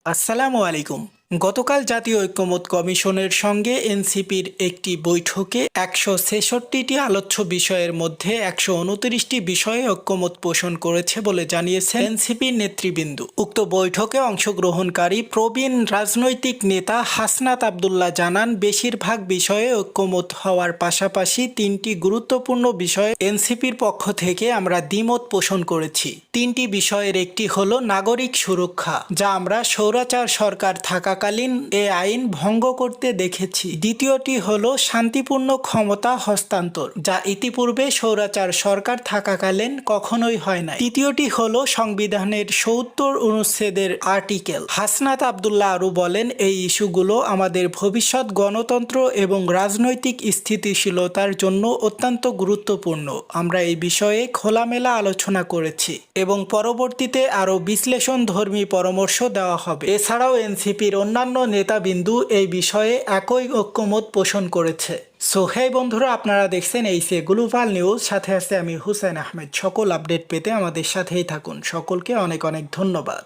আসসালামু আলাইকুম। গতকাল জাতীয় ঐক্যমত্য কমিশনের সঙ্গে এনসিপির একটি বৈঠকে ১৬৬টি আলোচ্য বিষয়ের মধ্যে ১২৯টি বিষয়ে ঐক্যমত পোষণ করেছে বলে জানিয়েছেন এনসিপির নেতৃবৃন্দ। উক্ত বৈঠকে অংশগ্রহণকারী প্রবীণ রাজনৈতিক নেতা হাসনাত আবদুল্লাহ জানান, বেশিরভাগ বিষয়ে ঐক্যমত হওয়ার পাশাপাশি ৩টি গুরুত্বপূর্ণ বিষয়ে এনসিপির পক্ষ থেকে আমরা দ্বিমত পোষণ করেছি। ৩টি বিষয়ের একটি হলো নাগরিক সুরক্ষা, যা আমরা স্বৈরাচার সরকার থাকাকালীন এ আইন ভঙ্গ করতে দেখেছি। দ্বিতীয়টি হলো শান্তিপূর্ণ ক্ষমতা হস্তান্তর, যা ইতিপূর্বে স্বৈরাচার সরকার থাকাকালীন কখনোই হয় নাই। তৃতীয়টি হলো সংবিধানের ৭০ অনুচ্ছেদের আর্টিকেল। হাসনাত আবদুল্লাহ আরও বলেন, এই ইস্যুগুলো আমাদের ভবিষ্যৎ গণতন্ত্র এবং রাজনৈতিক স্থিতিশীলতার জন্য অত্যন্ত গুরুত্বপূর্ণ। আমরা এই বিষয়ে খোলামেলা আলোচনা করেছি এবং পরবর্তীতে আরও বিশ্লেষণধর্মী পরামর্শ দেওয়া হবে। এছাড়াও এনসিপির অন্যান্য নেতাবিন্দু এই বিষয়ে একই ঐক্যমত পোষণ করেছে। সো হেই বন্ধুরা, আপনারা দেখছেন এইসে গ্লোবাল নিউজ, সাথে আছে আমি হুসেন আহমেদ। সকল আপডেট পেতে আমাদের সাথেই থাকুন। সকলকে অনেক অনেক ধন্যবাদ।